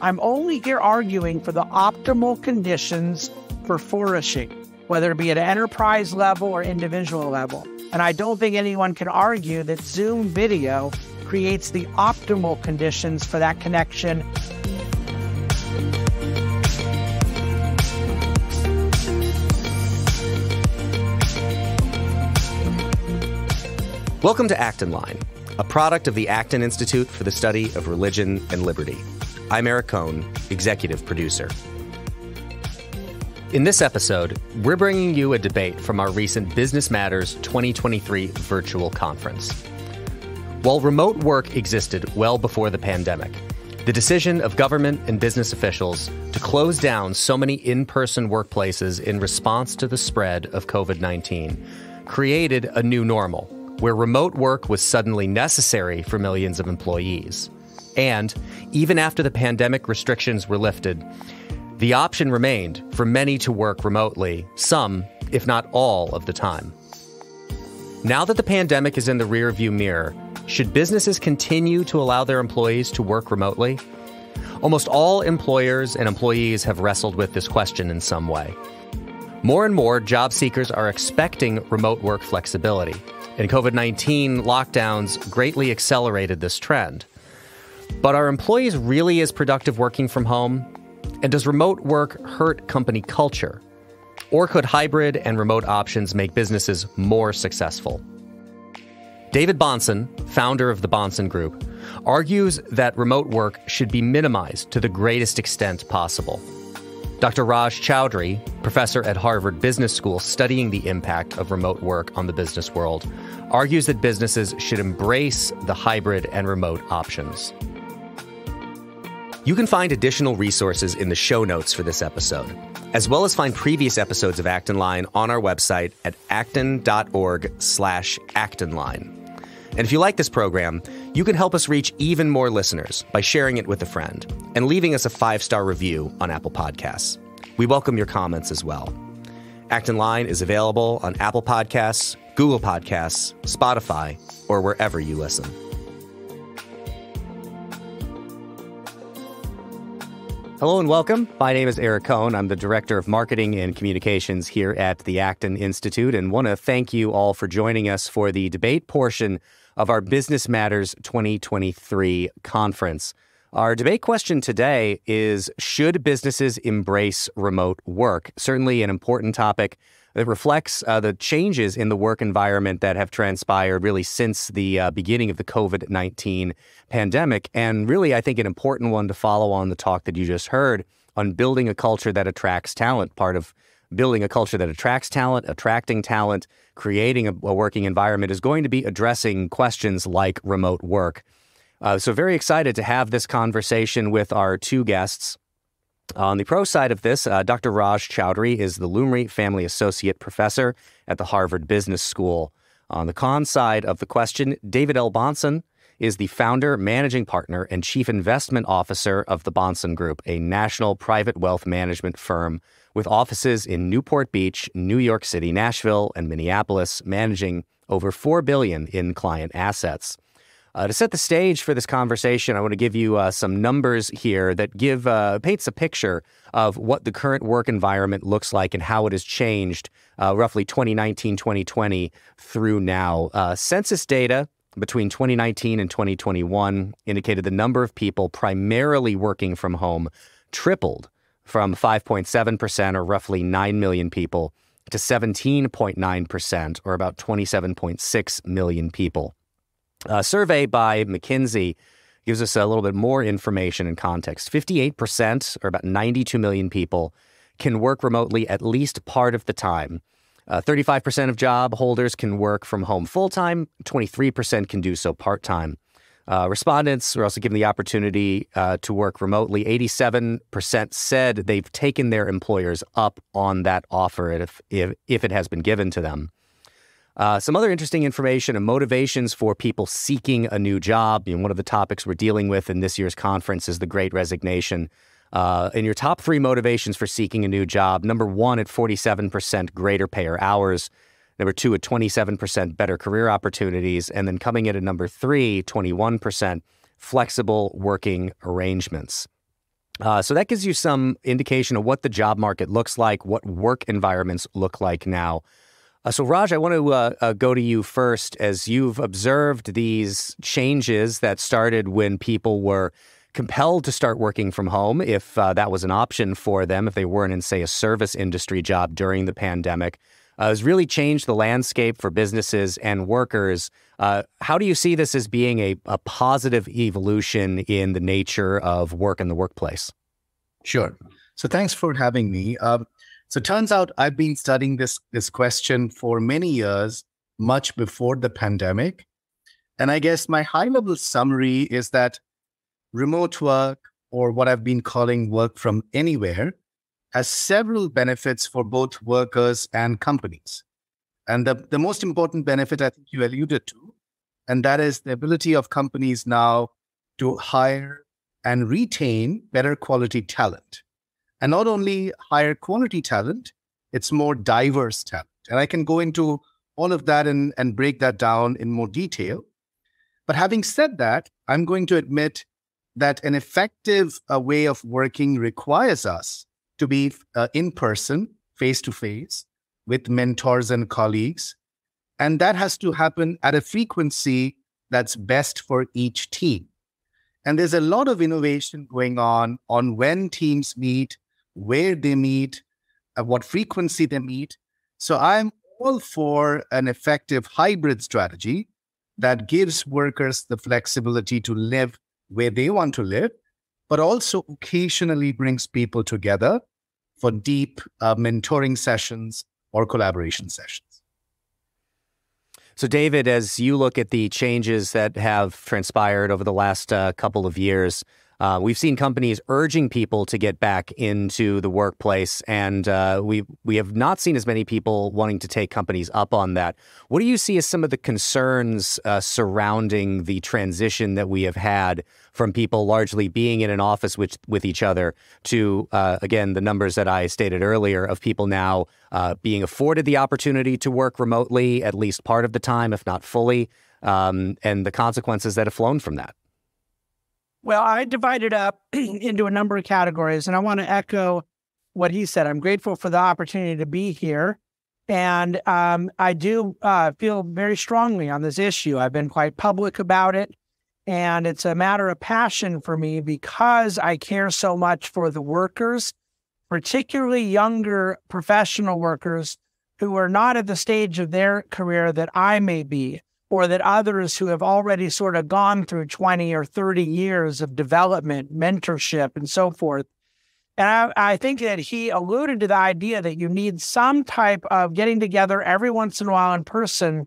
I'm only here arguing for the optimal conditions for flourishing, whether it be at an enterprise level or individual level. And I don't think anyone can argue that Zoom video creates the optimal conditions for that connection. Welcome to Acton Line, a product of the Acton Institute for the Study of Religion and Liberty. I'm Eric Cohn, executive producer. In this episode, we're bringing you a debate from our recent Business Matters 2023 virtual conference. While remote work existed well before the pandemic, the decision of government and business officials to close down so many in-person workplaces in response to the spread of COVID-19 created a new normal, where remote work was suddenly necessary for millions of employees. And even after the pandemic restrictions were lifted, the option remained for many to work remotely, some, if not all, of the time. Now that the pandemic is in the rearview mirror, should businesses continue to allow their employees to work remotely? Almost all employers and employees have wrestled with this question in some way. More and more job seekers are expecting remote work flexibility, and COVID-19 lockdowns greatly accelerated this trend. But are employees really as productive working from home? And does remote work hurt company culture? Or could hybrid and remote options make businesses more successful? David Bahnsen, founder of the Bahnsen Group, argues that remote work should be minimized to the greatest extent possible. Dr. Raj Choudhury, professor at Harvard Business School studying the impact of remote work on the business world, argues that businesses should embrace the hybrid and remote options. You can find additional resources in the show notes for this episode, as well as find previous episodes of Acton Line on our website at acton.org/actonline. And if you like this program, you can help us reach even more listeners by sharing it with a friend and leaving us a 5-star review on Apple Podcasts. We welcome your comments as well. Acton Line is available on Apple Podcasts, Google Podcasts, Spotify, or wherever you listen. Hello and welcome. My name is Eric Cohn. I'm the Director of Marketing and Communications here at the Acton Institute, and want to thank you all for joining us for the debate portion of our Business Matters 2023 conference. Our debate question today is, should businesses embrace remote work? Certainly an important topic that reflects the changes in the work environment that have transpired really since the beginning of the COVID-19 pandemic. And really, I think an important one to follow on the talk that you just heard on building a culture that attracts talent. Part of building a culture that attracts talent, attracting talent, creating a working environment is going to be addressing questions like remote work. So very excited to have this conversation with our two guests. On the pro side of this, Dr. Raj Choudhury is the Lumri Family Associate Professor at the Harvard Business School. On the con side of the question, David L. Bahnsen is the founder, managing partner, and chief investment officer of the Bahnsen Group, a national private wealth management firm with offices in Newport Beach, New York City, Nashville, and Minneapolis, managing over $4 billion in client assets. To set the stage for this conversation, I want to give you some numbers here that paints a picture of what the current work environment looks like and how it has changed roughly 2019-2020 through now. Census data between 2019 and 2021 indicated the number of people primarily working from home tripled from 5.7%, or roughly 9 million people, to 17.9%, or about 27.6 million people. A survey by McKinsey gives us a little bit more information and context. 58%, or about 92 million people, can work remotely at least part of the time. 35% of job holders can work from home full-time. 23% can do so part-time. Respondents were also given the opportunity to work remotely. 87% said they've taken their employers up on that offer if it has been given to them. Some other interesting information and motivations for people seeking a new job. One of the topics we're dealing with in this year's conference is the Great Resignation. In your top 3 motivations for seeking a new job, number 1 at 47% greater pay or hours, number 2 at 27% better career opportunities, and then coming in at number 3, 21%, flexible working arrangements. So that gives you some indication of what the job market looks like, what work environments look like now. So Raj, I want to go to you first, as you've observed these changes that started when people were compelled to start working from home, if that was an option for them, if they weren't in, say, a service industry job during the pandemic. Has really changed the landscape for businesses and workers. How do you see this as being a positive evolution in the nature of work in the workplace? Sure. So thanks for having me. So it turns out I've been studying this question for many years, much before the pandemic. And I guess my high-level summary is that remote work, or what I've been calling work from anywhere, has several benefits for both workers and companies. And the most important benefit I think you alluded to, and that is the ability of companies now to hire and retain better quality talent. And not only higher quality talent, it's more diverse talent. And I can go into all of that and break that down in more detail. But having said that, I'm going to admit that an effective way of working requires us to be in person, face-to-face, with mentors and colleagues. And that has to happen at a frequency that's best for each team. And there's a lot of innovation going on when teams meet, where they meet, at what frequency they meet. So I'm all for an effective hybrid strategy that gives workers the flexibility to live where they want to live, but also occasionally brings people together for deep mentoring sessions or collaboration sessions. So David, as you look at the changes that have transpired over the last couple of years, we've seen companies urging people to get back into the workplace, and we have not seen as many people wanting to take companies up on that. What do you see as some of the concerns surrounding the transition that we have had from people largely being in an office with each other to, again, the numbers that I stated earlier of people now being afforded the opportunity to work remotely at least part of the time, if not fully, and the consequences that have flown from that? Well, I divided up into a number of categories, and I want to echo what he said. I'm grateful for the opportunity to be here, and I do feel very strongly on this issue. I've been quite public about it, and it's a matter of passion for me because I care so much for the workers, particularly younger professional workers who are not at the stage of their career that I may be, or that others who have already sort of gone through 20 or 30 years of development, mentorship, and so forth. And I think that he alluded to the idea that you need some type of getting together every once in a while in person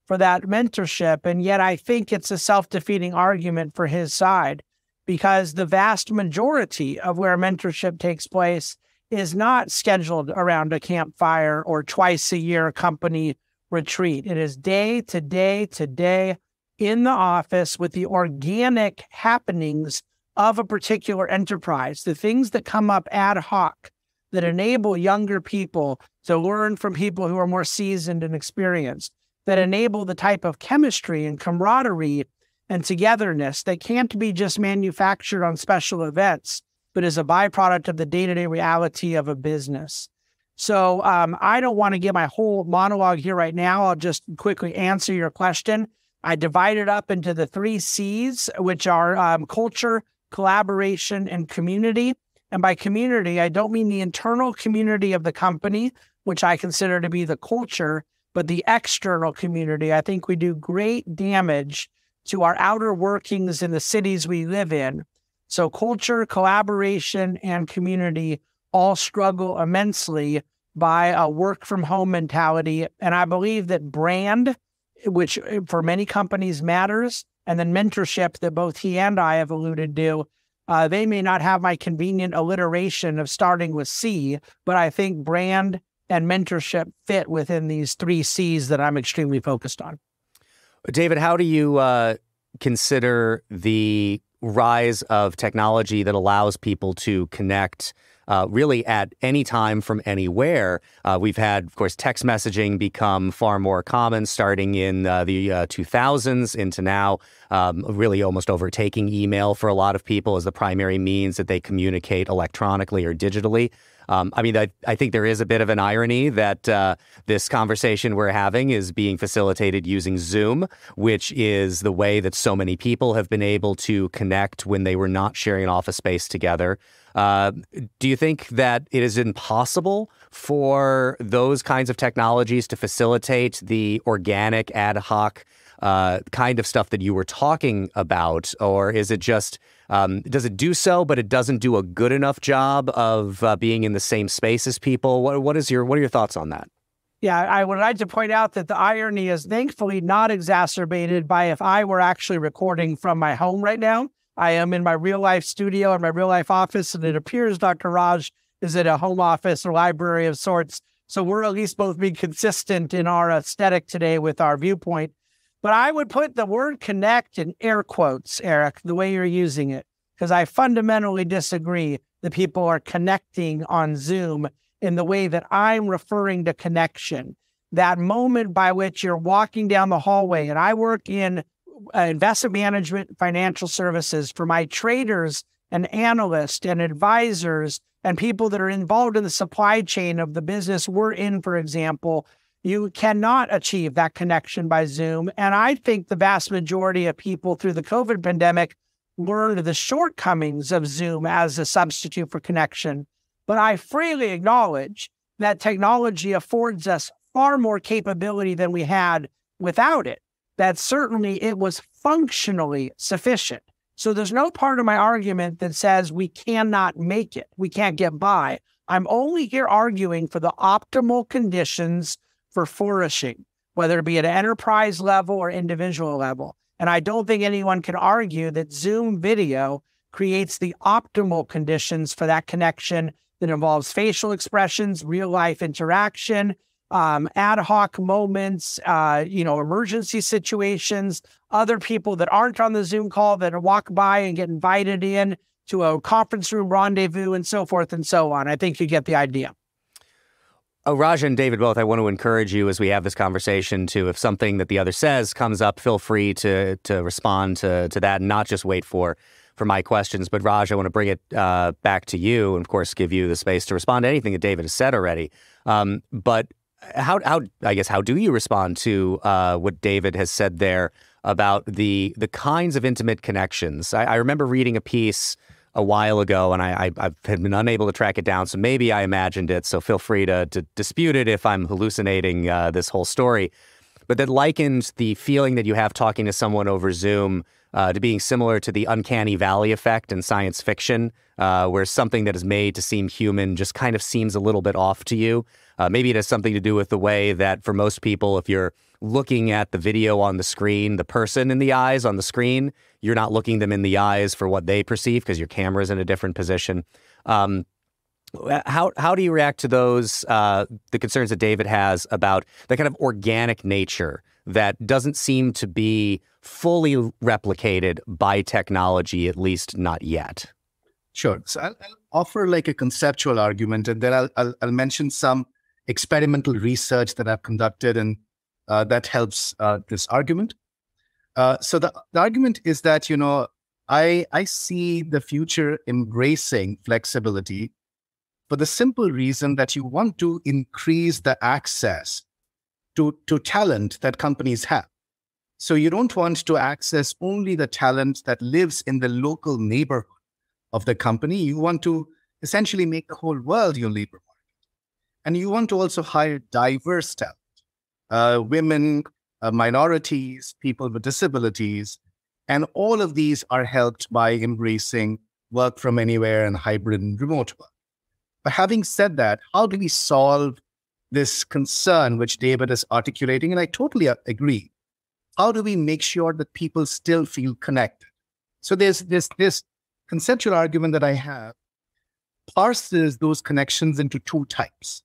for that mentorship. And yet I think it's a self-defeating argument for his side, because the vast majority of where mentorship takes place is not scheduled around a campfire or twice a year company retreat. It is day to day to day in the office with the organic happenings of a particular enterprise, the things that come up ad hoc that enable younger people to learn from people who are more seasoned and experienced, that enable the type of chemistry and camaraderie and togetherness that can't be just manufactured on special events, but is a byproduct of the day-to-day reality of a business. So I don't want to give my whole monologue here right now. I'll just quickly answer your question. I divided up into the 3 C's, which are culture, collaboration, and community. And by community, I don't mean the internal community of the company, which I consider to be the culture, but the external community. I think we do great damage to our outer workings in the cities we live in. So culture, collaboration, and community all struggle immensely by a work from home mentality. And I believe that brand, which for many companies matters, and then mentorship that both he and I have alluded to, they may not have my convenient alliteration of starting with C, but I think brand and mentorship fit within these 3 C's that I'm extremely focused on. David, how do you consider the rise of technology that allows people to connect really at any time from anywhere. We've had, of course, text messaging become far more common starting in the 2000s into now, really almost overtaking email for a lot of people as the primary means that they communicate electronically or digitally. I think there is a bit of an irony that this conversation we're having is being facilitated using Zoom, which is the way that so many people have been able to connect when they were not sharing an office space together. Do you think that it is impossible for those kinds of technologies to facilitate the organic, ad hoc kind of stuff that you were talking about? Or is it just, does it do so, but it doesn't do a good enough job of being in the same space as people? What are your thoughts on that? Yeah, I would like to point out that the irony is thankfully not exacerbated by if I were actually recording from my home right now. I am in my real life studio and my real life office, and it appears Dr. Raj is at a home office or library of sorts. So we're at least both being consistent in our aesthetic today with our viewpoint. But I would put the word connect in air quotes, Eric, the way you're using it, because I fundamentally disagree that people are connecting on Zoom in the way that I'm referring to connection. That moment by which you're walking down the hallway, and I work in investment management, financial services for my traders and analysts and advisors and people that are involved in the supply chain of the business we're in, for example. You cannot achieve that connection by Zoom. And I think the vast majority of people through the COVID pandemic learned the shortcomings of Zoom as a substitute for connection. But I freely acknowledge that technology affords us far more capability than we had without it. That certainly it was functionally sufficient. So there's no part of my argument that says we cannot make it, we can't get by. I'm only here arguing for the optimal conditions for flourishing, whether it be at an enterprise level or individual level. And I don't think anyone can argue that Zoom video creates the optimal conditions for that connection that involves facial expressions, real life interaction, ad hoc moments, emergency situations, other people that aren't on the Zoom call that walk by and get invited in to a conference room rendezvous and so forth and so on. I think you get the idea. Raj and David both, I want to encourage you as we have this conversation to, if something that the other says comes up, feel free to respond to that and not just wait for my questions. But Raj, I want to bring it back to you and, of course, give you the space to respond to anything that David has said already. But how do you respond to what David has said there about the kinds of intimate connections? I remember reading a piece a while ago, and I've been unable to track it down, so maybe I imagined it, so feel free to dispute it if I'm hallucinating this whole story, but that likened the feeling that you have talking to someone over Zoom to being similar to the uncanny valley effect in science fiction, where something that is made to seem human just kind of seems a little bit off to you. Maybe it has something to do with the way that for most people, if you're looking at the video on the screen, the person in the eyes on the screen, you're not looking them in the eyes for what they perceive because your camera's in a different position. How do you react to those, the concerns that David has about the kind of organic nature that doesn't seem to be fully replicated by technology, at least not yet? Sure. So I'll offer like a conceptual argument, and then I'll mention some experimental research that I've conducted, and that helps this argument. So the argument is that, I see the future embracing flexibility for the simple reason that you want to increase the access to talent that companies have. So you don't want to access only the talent that lives in the local neighborhood of the company. You want to essentially make the whole world your labor market. And you want to also hire diverse talent, women, minorities, people with disabilities. And all of these are helped by embracing work from anywhere and hybrid and remote work. But having said that, how do we solve this concern which David is articulating? And I totally agree. How do we make sure that people still feel connected? So there's this conceptual argument that I have parses those connections into two types.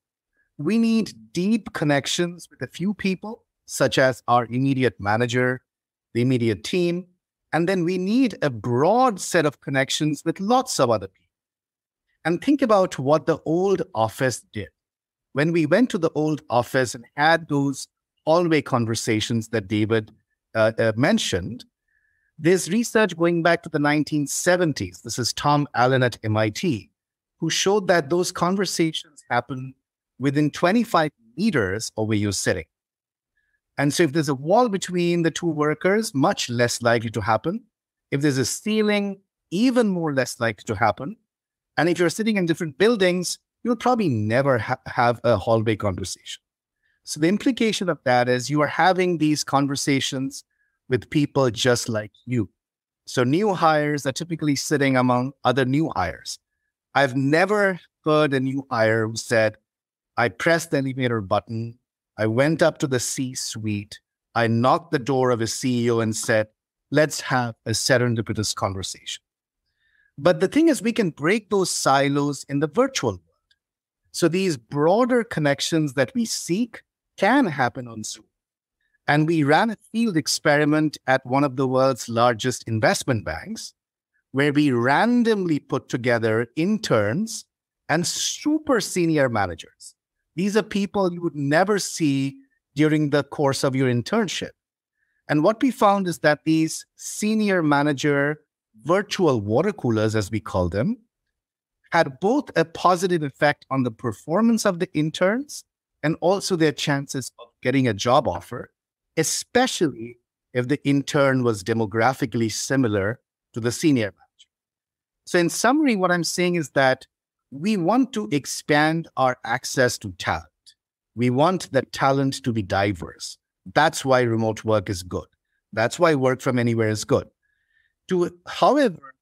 We need deep connections with a few people, such as our immediate manager, the immediate team, and then we need a broad set of connections with lots of other people. And think about what the old office did. When we went to the old office and had those hallway conversations that David mentioned, there's research going back to the 1970s. This is Tom Allen at MIT, who showed that those conversations happen within 25 meters of where you're sitting. And so if there's a wall between the two workers, much less likely to happen. If there's a ceiling, even more less likely to happen. And if you're sitting in different buildings, you'll probably never have a hallway conversation. So the implication of that is you are having these conversations with people just like you. So new hires are typically sitting among other new hires. I've never heard a new hire who said, I pressed the elevator button, I went up to the C-suite, I knocked the door of a CEO and said, let's have a serendipitous conversation. But the thing is, we can break those silos in the virtual world. So these broader connections that we seek can happen on Zoom. And we ran a field experiment at one of the world's largest investment banks, where we randomly put together interns and super senior managers. These are people you would never see during the course of your internship. And what we found is that these senior manager virtual water coolers, as we call them, had both a positive effect on the performance of the interns and also their chances of getting a job offer, especially if the intern was demographically similar to the senior manager. So in summary, what I'm saying is that we want to expand our access to talent. We want the talent to be diverse. That's why remote work is good. That's why work from anywhere is good. To, however,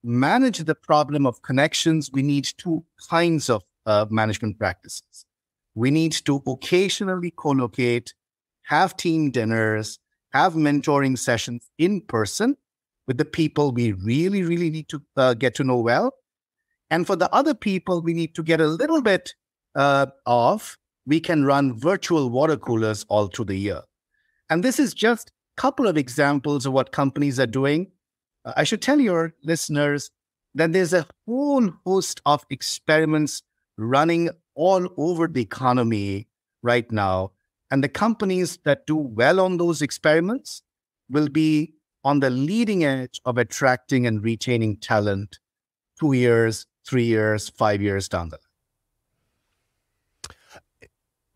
manage the problem of connections, we need two kinds of management practices. We need to occasionally co-locate, have team dinners, have mentoring sessions in person with the people we really, really need to get to know well. And for the other people we need to get a little bit off, we can run virtual water coolers all through the year. And this is just a couple of examples of what companies are doing. I should tell your listeners that there's a whole host of experiments running all over the economy right now. And the companies that do well on those experiments will be on the leading edge of attracting and retaining talent 2 years, 3 years, 5 years down the line.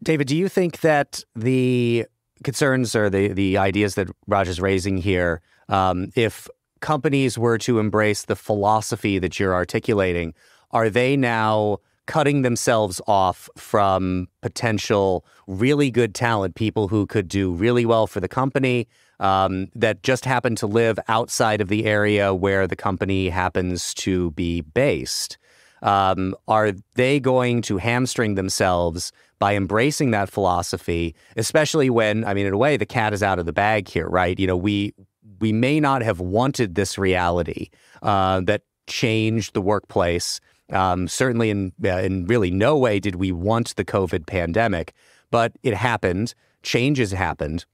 David, do you think that the concerns or the ideas that Raj is raising here, if companies were to embrace the philosophy that you're articulating, are they now cutting themselves off from potential really good talent, people who could do really well for the company, that just happen to live outside of the area where the company happens to be based? Are they going to hamstring themselves by embracing that philosophy, especially when, I mean, in a way, the cat is out of the bag here, right? You know, we may not have wanted this reality that changed the workplace. Certainly in really no way did we want the COVID pandemic, but it happened, changes happened.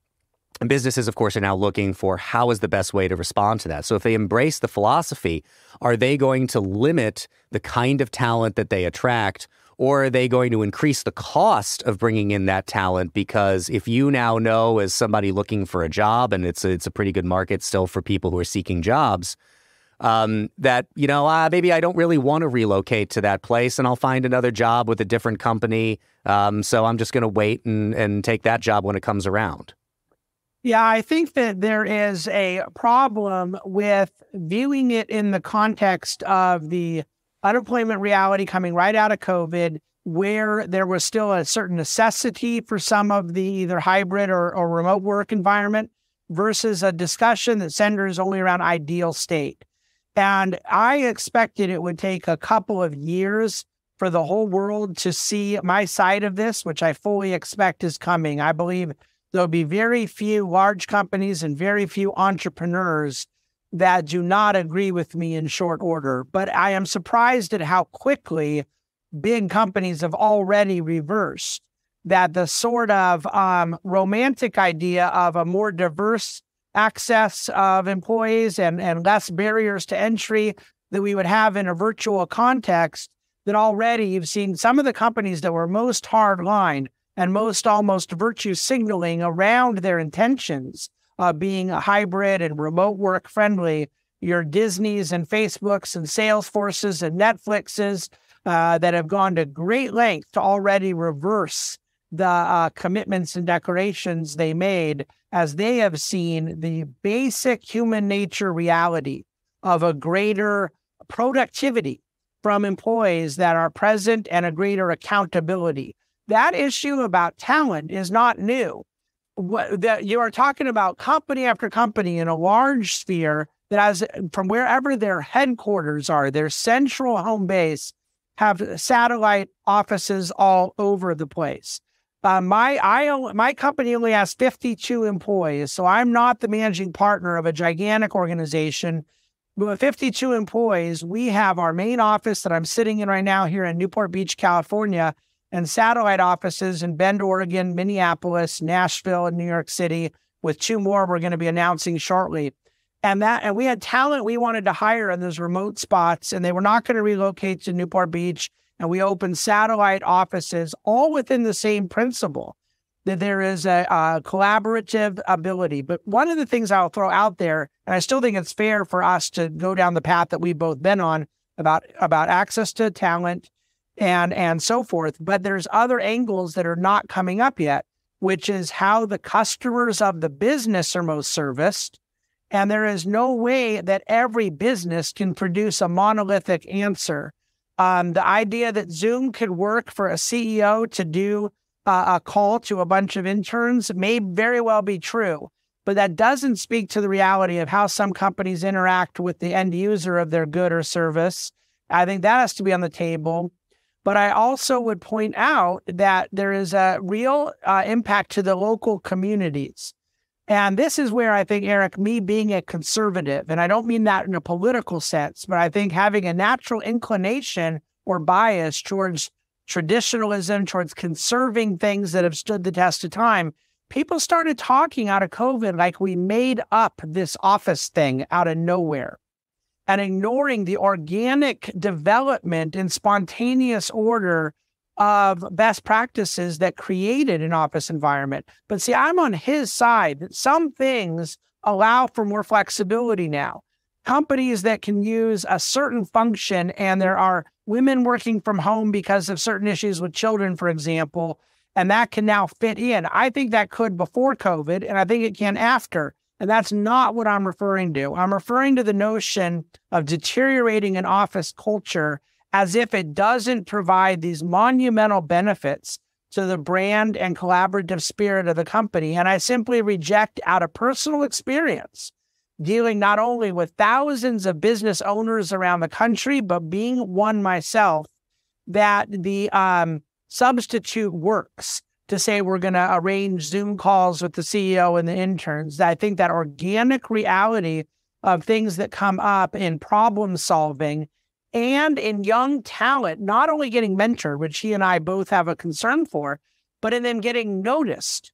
And businesses, of course, are now looking for how is the best way to respond to that. So if they embrace the philosophy, are they going to limit the kind of talent that they attract, or are they going to increase the cost of bringing in that talent? Because if you now know, as somebody looking for a job, and it's a pretty good market still for people who are seeking jobs, that, you know, maybe I don't really want to relocate to that place and I'll find another job with a different company. So I'm just going to wait and take that job when it comes around. Yeah, I think that there is a problem with viewing it in the context of the unemployment reality coming right out of COVID, where there was still a certain necessity for some of the either hybrid or remote work environment versus a discussion that centers only around ideal state. And I expected it would take a couple of years for the whole world to see my side of this, which I fully expect is coming. I believe there'll be very few large companies and very few entrepreneurs that do not agree with me in short order. But I am surprised at how quickly big companies have already reversed that the sort of romantic idea of a more diverse access of employees and less barriers to entry that we would have in a virtual context that already you've seen some of the companies that were most hardline and most almost virtue signaling around their intentions, being a hybrid and remote work friendly, your Disneys and Facebooks and Salesforces and Netflixes that have gone to great length to already reverse the commitments and declarations they made, as they have seen the basic human nature reality of a greater productivity from employees that are present and a greater accountability. That issue about talent is not new. You are talking about company after company in a large sphere that has, from wherever their headquarters are, their central home base, have satellite offices all over the place. My company only has 52 employees, so I'm not the managing partner of a gigantic organization. With 52 employees, we have our main office that I'm sitting in right now here in Newport Beach, California, and satellite offices in Bend, Oregon, Minneapolis, Nashville, and New York City, with 2 more we're going to be announcing shortly. And we had talent we wanted to hire in those remote spots, and they were not going to relocate to Newport Beach. And we opened satellite offices, all within the same principle, that there is a collaborative ability. But one of the things I'll throw out there, and I still think it's fair for us to go down the path that we've both been on about access to talent and so forth, but there's other angles that are not coming up yet, which is how the customers of the business are most serviced. And there is no way that every business can produce a monolithic answer. The idea that Zoom could work for a CEO to do a call to a bunch of interns may very well be true, but that doesn't speak to the reality of how some companies interact with the end user of their good or service. I think that has to be on the table. But I also would point out that there is a real impact to the local communities. And this is where I think, Eric, me being a conservative, and I don't mean that in a political sense, but I think having a natural inclination or bias towards traditionalism, towards conserving things that have stood the test of time, people started talking out of COVID like we made up this office thing out of nowhere, and ignoring the organic development and spontaneous order of best practices that created an office environment. But see, I'm on his side that some things allow for more flexibility now. Companies that can use a certain function, and there are women working from home because of certain issues with children, for example, and that can now fit in. I think that could before COVID, and I think it can after. And that's not what I'm referring to. I'm referring to the notion of deteriorating an office culture as if it doesn't provide these monumental benefits to the brand and collaborative spirit of the company. And I simply reject, out of personal experience, dealing not only with thousands of business owners around the country, but being one myself, that the substitute works to say we're going to arrange Zoom calls with the CEO and the interns. I think that organic reality of things that come up in problem solving and in young talent, not only getting mentored, which he and I both have a concern for, but in them getting noticed.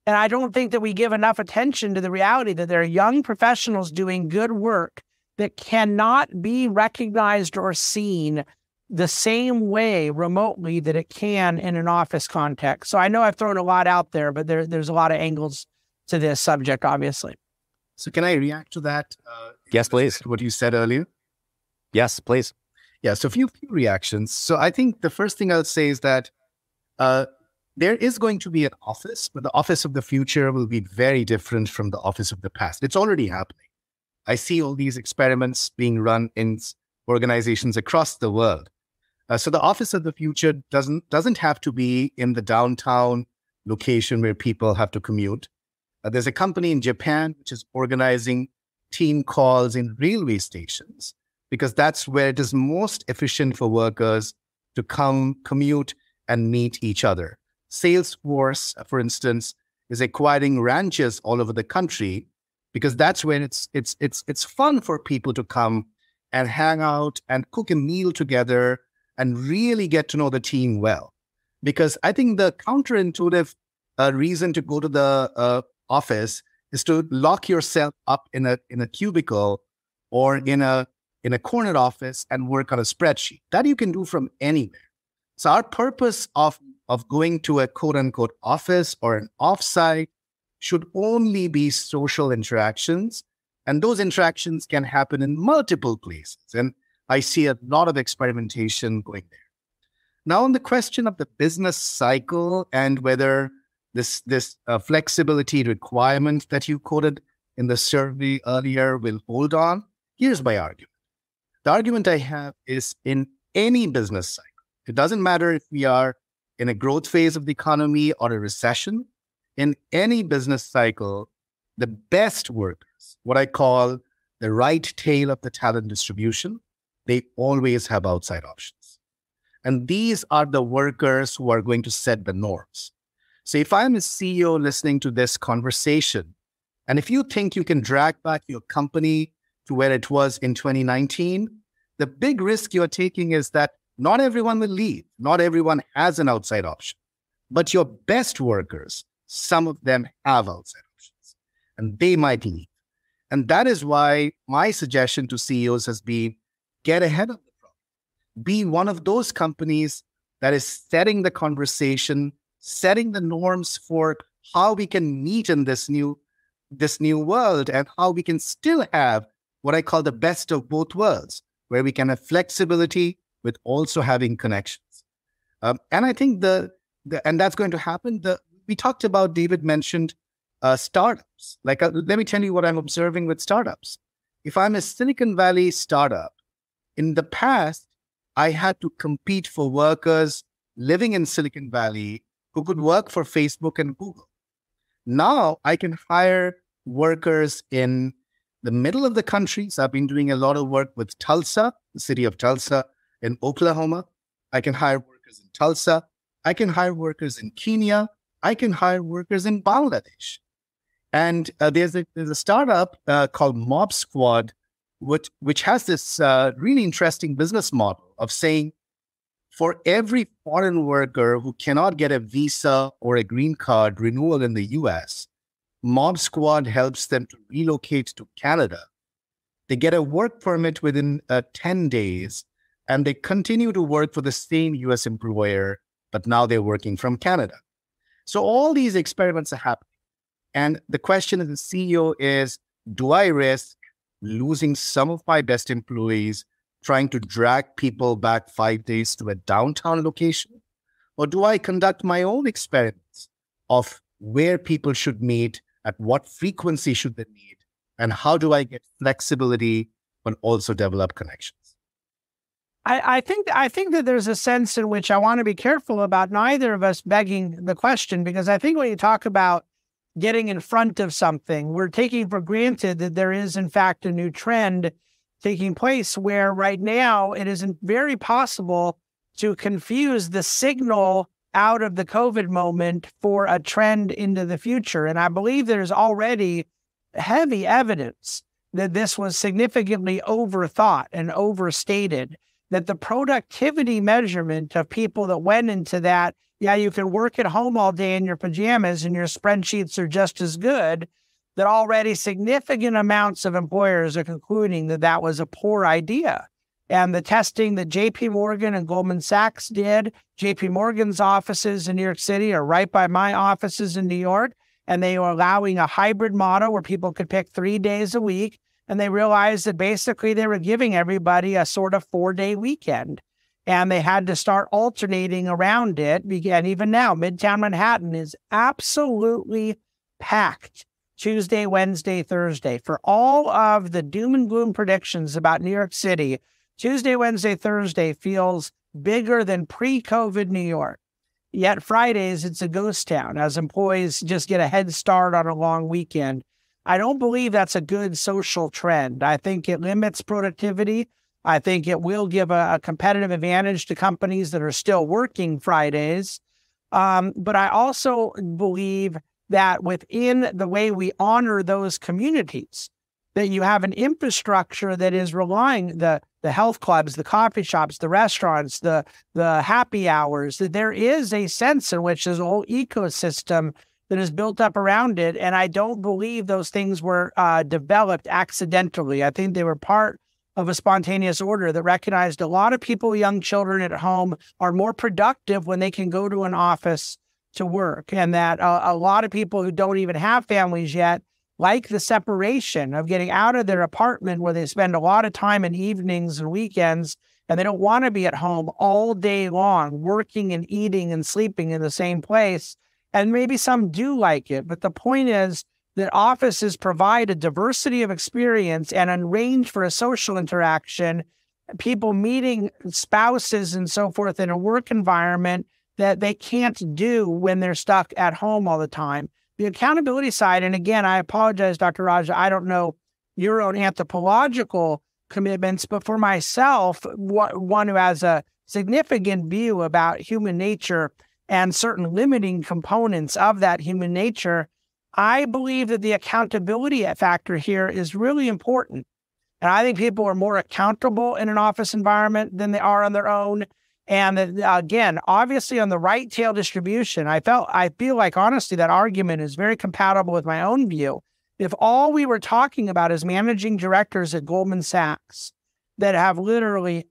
And I don't think that we give enough attention to the reality that there are young professionals doing good work that cannot be recognized or seen the same way remotely that it can in an office context. So I know I've thrown a lot out there, but there's a lot of angles to this subject, obviously. So can I react to that? Yes, please. What you said earlier? Yes, please. Yeah, so a few reactions. So I think the first thing I'll say is that there is going to be an office, but the office of the future will be very different from the office of the past. It's already happening. I see all these experiments being run in organizations across the world. So the office of the future doesn't have to be in the downtown location where people have to commute. There's a company in Japan which is organizing team calls in railway stations, because that's where it is most efficient for workers to come, commute, and meet each other. Salesforce, for instance, is acquiring ranches all over the country because that's when it's fun for people to come and hang out and cook a meal together and really get to know the team well. Because I think the counterintuitive reason to go to the office is to lock yourself up in a cubicle or in a in a corner office and work on a spreadsheet. That you can do from anywhere. So our purpose of going to a quote unquote office or an offsite should only be social interactions. And those interactions can happen in multiple places. And I see a lot of experimentation going there. Now, on the question of the business cycle and whether this flexibility requirement that you quoted in the survey earlier will hold on, here's my argument. The argument I have is in any business cycle, it doesn't matter if we are in a growth phase of the economy or a recession, in any business cycle, the best workers, what I call the right tail of the talent distribution, they always have outside options. And these are the workers who are going to set the norms. So if I'm a CEO listening to this conversation, and if you think you can drag back your company to where it was in 2019, the big risk you're taking is that not everyone will leave. Not everyone has an outside option. But your best workers, some of them have outside options, and they might leave. And that is why my suggestion to CEOs has been, get ahead of the problem. Be one of those companies that is setting the conversation, setting the norms for how we can meet in this new world and how we can still have what I call the best of both worlds, where we can have flexibility with also having connections. And I think and that's going to happen. We talked about, David mentioned startups. Let me tell you what I'm observing with startups. If I'm a Silicon Valley startup, in the past, I had to compete for workers living in Silicon Valley who could work for Facebook and Google. Now I can hire workers in the middle of the country. So I've been doing a lot of work with Tulsa, the city of Tulsa in Oklahoma. I can hire workers in Tulsa. I can hire workers in Kenya. I can hire workers in Bangladesh. And there's a startup called Mob Squad, which has this really interesting business model of saying, for every foreign worker who cannot get a visa or a green card renewal in the US, Mob Squad helps them to relocate to Canada. They get a work permit within 10 days, and they continue to work for the same US employer, but now they're working from Canada. So all these experiments are happening. And the question as a CEO is, do I risk losing some of my best employees trying to drag people back 5 days to a downtown location? Or do I conduct my own experiments of where people should meet, at what frequency should they meet, and how do I get flexibility but also develop connections? I think that there's a sense in which I want to be careful about neither of us begging the question, because I think when you talk about getting in front of something, we're taking for granted that there is, in fact, a new trend taking place where right now it isn't very possible to confuse the signal out of the COVID moment for a trend into the future. And I believe there's already heavy evidence that this was significantly overthought and overstated, that the productivity measurement of people that went into that, yeah, you can work at home all day in your pajamas and your spreadsheets are just as good, that already significant amounts of employers are concluding that that was a poor idea. And the testing that JP Morgan and Goldman Sachs did, JP Morgan's offices in New York City are right by my offices in New York, and they were allowing a hybrid model where people could pick 3 days a week. And they realized that basically they were giving everybody a sort of 4-day weekend. And they had to start alternating around it. And even now, Midtown Manhattan is absolutely packed Tuesday, Wednesday, Thursday. For all of the doom and gloom predictions about New York City, Tuesday, Wednesday, Thursday feels bigger than pre-COVID New York. Yet Fridays, it's a ghost town as employees just get a head start on a long weekend. I don't believe that's a good social trend. I think it limits productivity. I think it will give a competitive advantage to companies that are still working Fridays. But I also believe that within the way we honor those communities, that you have an infrastructure that is relying the health clubs, the coffee shops, the restaurants, the happy hours, that there is a sense in which there's a whole ecosystem that is built up around it. And I don't believe those things were developed accidentally. I think they were part of a spontaneous order that recognized a lot of people, young children at home, are more productive when they can go to an office to work. And that a lot of people who don't even have families yet like the separation of getting out of their apartment where they spend a lot of time in evenings and weekends, and they don't want to be at home all day long, working and eating and sleeping in the same place. And maybe some do like it. But the point is that offices provide a diversity of experience and a range for a social interaction, people meeting spouses and so forth in a work environment that they can't do when they're stuck at home all the time. The accountability side, and again, I apologize, Dr. Raj, I don't know your own anthropological commitments, but for myself, one who has a significant view about human nature and certain limiting components of that human nature, I believe that the accountability factor here is really important. And I think people are more accountable in an office environment than they are on their own. And again, obviously on the right tail distribution, I feel like honestly that argument is very compatible with my own view. If all we were talking about is managing directors at Goldman Sachs that have literally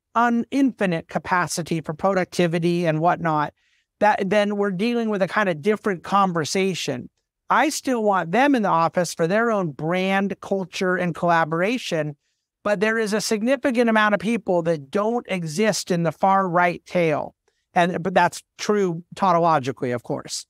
infinite capacity for productivity and whatnot, then we're dealing with a kind of different conversation. I still want them in the office for their own brand, culture, and collaboration. But there is a significant amount of people that don't exist in the far right tail. But that's true tautologically, of course.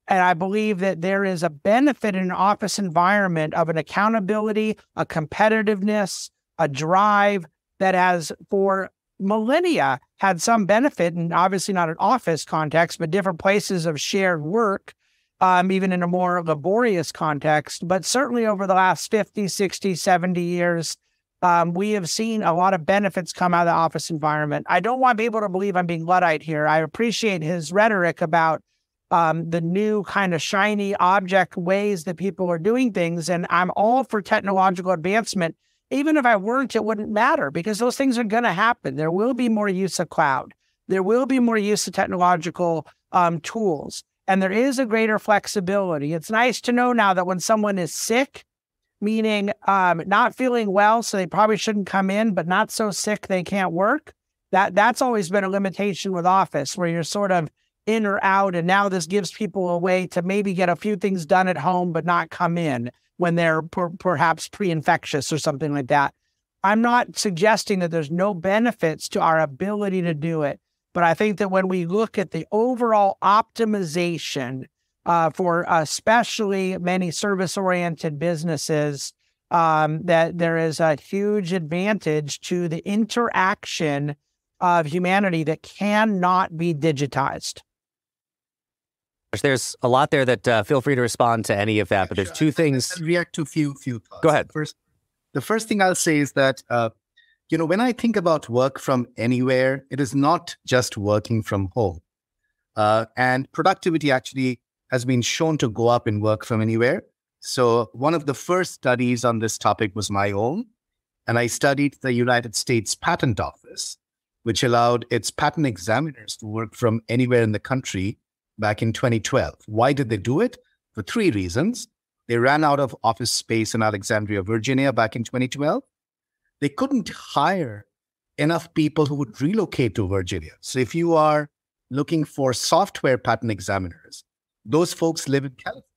And I believe that there is a benefit in an office environment of an accountability, a competitiveness, a drive that has for millennia had some benefit, and obviously not an office context, but different places of shared work, even in a more laborious context. But certainly over the last 50, 60, 70 years, we have seen a lot of benefits come out of the office environment. I don't want people to believe I'm being Luddite here. I appreciate his rhetoric about the new kind of shiny object ways that people are doing things. And I'm all for technological advancement. Even if I weren't, it wouldn't matter because those things are going to happen. There will be more use of cloud. There will be more use of technological tools. And there is a greater flexibility. It's nice to know now that when someone is sick, meaning not feeling well, so they probably shouldn't come in, but not so sick they can't work, that's always been a limitation with office, where you're sort of in or out. And now this gives people a way to maybe get a few things done at home, but not come in when they're perhaps pre-infectious or something like that. I'm not suggesting that there's no benefits to our ability to do it, but I think that when we look at the overall optimization for especially many service-oriented businesses, that there is a huge advantage to the interaction of humanity that cannot be digitized. There's a lot there that feel free to respond to any of that, but there's two things. I'll react to a few thoughts. Go ahead. The first thing I'll say is that, when I think about work from anywhere, it is not just working from home. And productivity actually has been shown to go up in work from anywhere. So one of the first studies on this topic was my own, and I studied the United States Patent Office, which allowed its patent examiners to work from anywhere in the country back in 2012. Why did they do it? For three reasons. They ran out of office space in Alexandria, Virginia back in 2012. They couldn't hire enough people who would relocate to Virginia. So if you are looking for software patent examiners, those folks live in California,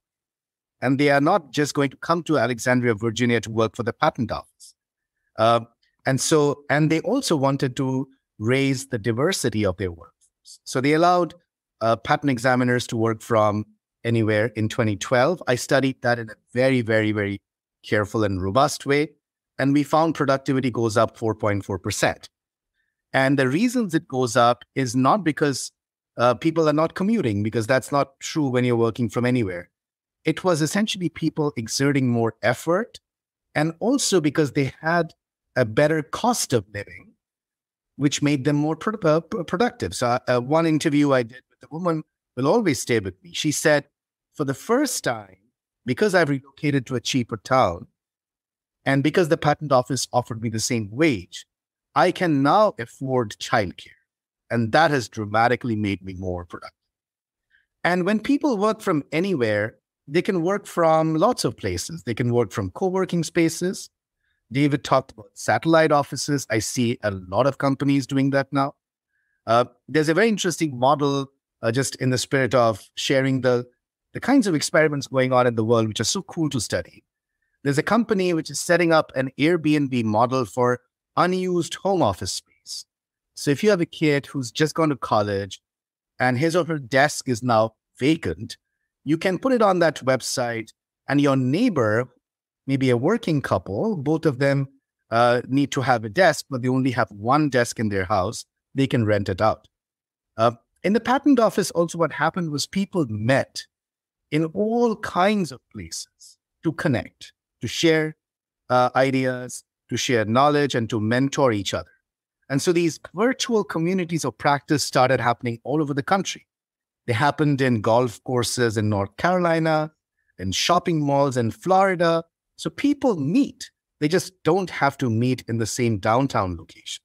and they are not just going to come to Alexandria, Virginia to work for the patent office. And they also wanted to raise the diversity of their workforce. So they allowed patent examiners to work from anywhere in 2012. I studied that in a very, very, very careful and robust way. And we found productivity goes up 4.4%. And the reasons it goes up is not because people are not commuting, because that's not true when you're working from anywhere. It was essentially people exerting more effort, and also because they had a better cost of living, which made them more productive. So one interview I did with a woman will always stay with me. She said, for the first time, because I've relocated to a cheaper town, and because the patent office offered me the same wage, I can now afford childcare. And that has dramatically made me more productive. And when people work from anywhere, they can work from lots of places. They can work from co-working spaces. David talked about satellite offices. I see a lot of companies doing that now. There's a very interesting model, just in the spirit of sharing the kinds of experiments going on in the world, which are so cool to study. There's a company which is setting up an Airbnb model for unused home office space. So if you have a kid who's just gone to college and his or her desk is now vacant, you can put it on that website, and your neighbor, maybe a working couple, both of them need to have a desk, but they only have one desk in their house. They can rent it out. In the patent office, also what happened was people met in all kinds of places to connect, to share ideas, to share knowledge, and to mentor each other. And so these virtual communities of practice started happening all over the country. They happened in golf courses in North Carolina, in shopping malls in Florida. So people meet. They just don't have to meet in the same downtown location.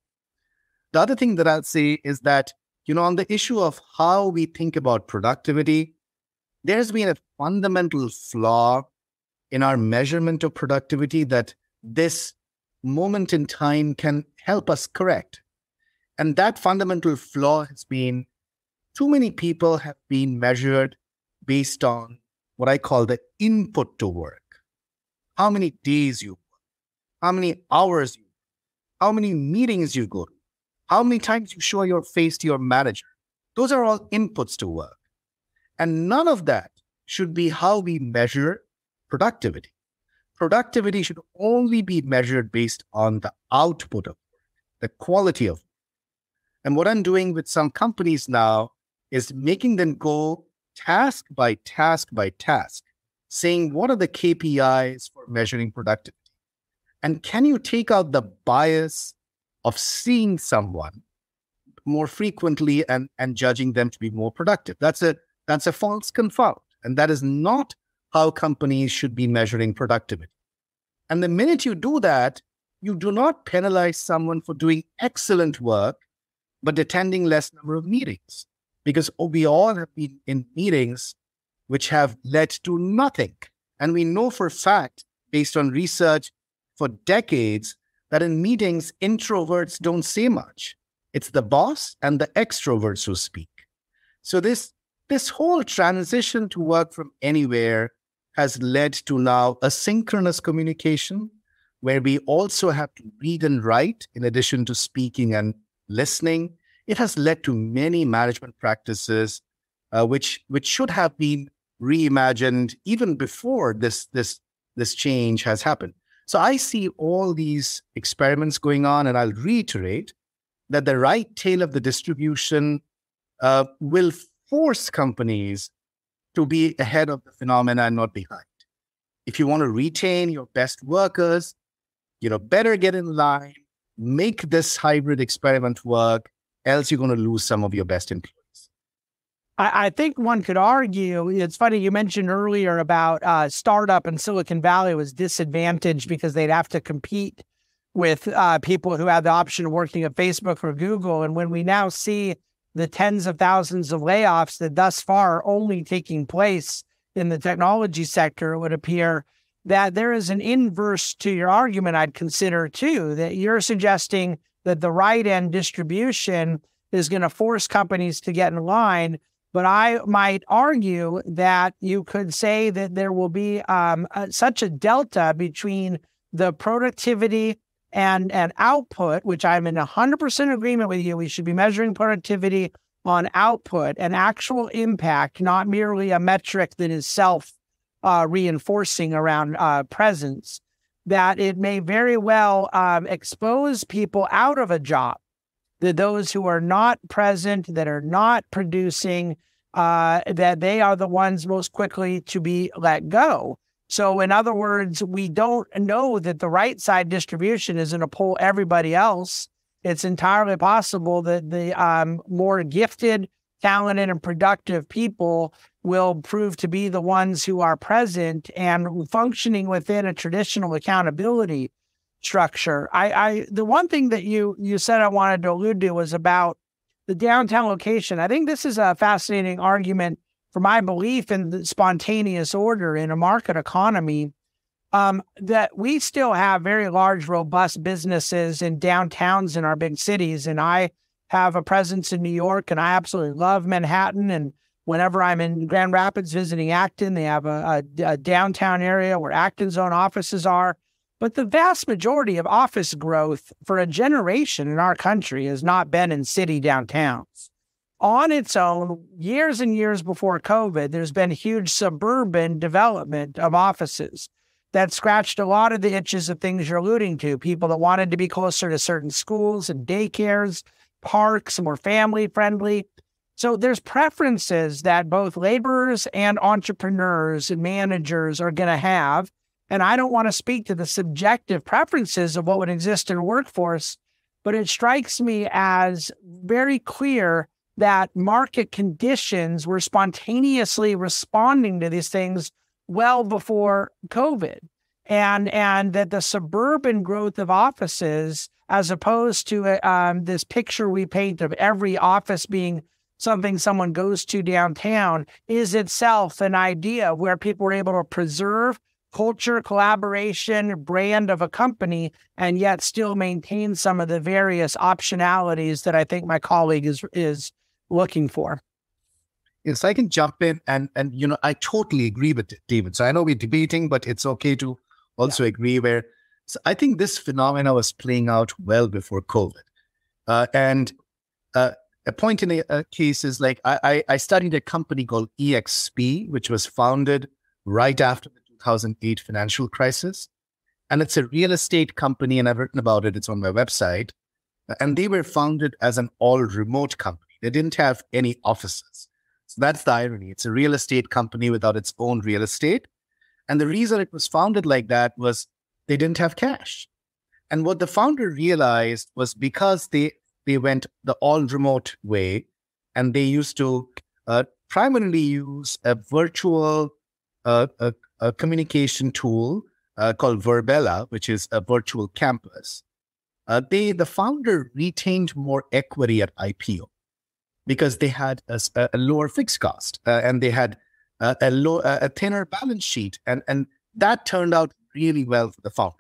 The other thing that I'll say is that, on the issue of how we think about productivity, there's been a fundamental flaw in our measurement of productivity that this moment in time can help us correct. And that fundamental flaw has been too many people have been measured based on what I call the input to work. How many days you work, how many hours you work, how many meetings you go to, how many times you show your face to your manager. Those are all inputs to work. And none of that should be how we measure productivity. Productivity should only be measured based on the output of work, the quality of work. And what I'm doing with some companies now is making them go task by task by task, saying what are the KPIs for measuring productivity? And can you take out the bias of seeing someone more frequently and judging them to be more productive? That's a false confound. And that is not how companies should be measuring productivity. And the minute you do that, you do not penalize someone for doing excellent work, but attending less number of meetings. Because we all have been in meetings which have led to nothing. And we know for a fact, based on research for decades, that in meetings, introverts don't say much. It's the boss and the extroverts who speak. So this whole transition to work from anywhere has led to now asynchronous communication, where we also have to read and write in addition to speaking and listening. It has led to many management practices which should have been reimagined even before this change has happened. So I see all these experiments going on, and I'll reiterate that the right tail of the distribution will force companies to be ahead of the phenomena and not behind. If you want to retain your best workers, better get in line, make this hybrid experiment work, else you're going to lose some of your best employees. I think one could argue, it's funny, you mentioned earlier about startup in Silicon Valley was disadvantaged because they'd have to compete with people who had the option of working at Facebook or Google. And when we now see the tens of thousands of layoffs that thus far are only taking place in the technology sector, it would appear that there is an inverse to your argument I'd consider too, that you're suggesting that the right-end distribution is going to force companies to get in line. But I might argue that you could say that there will be such a delta between the productivity and output, which I'm in 100% agreement with you. We should be measuring productivity on output and actual impact, not merely a metric that is self-reinforcing around presence, that it may very well expose people out of a job. That those who are not present, that are not producing, that they are the ones most quickly to be let go. So in other words, we don't know that the right side distribution is going to pull everybody else. It's entirely possible that the more gifted, talented, and productive people will prove to be the ones who are present and functioning within a traditional accountability structure. The one thing that you said I wanted to allude to was about the downtown location. I think this is a fascinating argument for my belief in the spontaneous order in a market economy. that we still have very large, robust businesses in downtowns in our big cities. And I have a presence in New York, and I absolutely love Manhattan. And whenever I'm in Grand Rapids visiting Acton, they have a downtown area where Acton's own offices are. But the vast majority of office growth for a generation in our country has not been in city downtowns. On its own, years and years before COVID, there's been huge suburban development of offices that scratched a lot of the itches of things you're alluding to. People that wanted to be closer to certain schools and daycares, parks, more family friendly. So there's preferences that both laborers and entrepreneurs and managers are going to have. And I don't want to speak to the subjective preferences of what would exist in a workforce, but it strikes me as very clear that market conditions were spontaneously responding to these things well before COVID. And that the suburban growth of offices, as opposed to this picture we paint of every office being something someone goes to downtown, is itself an idea where people were able to preserve culture, collaboration, brand of a company, and yet still maintain some of the various optionalities that I think my colleague is looking for. Yes, I can jump in and I totally agree with David. So I know we're debating, but it's okay to also agree so I think this phenomena was playing out well before COVID. A point in a case is like I studied a company called EXP, which was founded right after the 2008 financial crisis. And it's a real estate company, and I've written about it. It's on my website. And they were founded as an all-remote company. They didn't have any offices. So that's the irony. It's a real estate company without its own real estate. And the reason it was founded like that was they didn't have cash. And what the founder realized was because they went the all-remote way, and they used to primarily use a virtual a communication tool called Verbella, which is a virtual campus. The founder retained more equity at IPO because they had a lower fixed cost and they had a thinner balance sheet. And that turned out really well for the founder.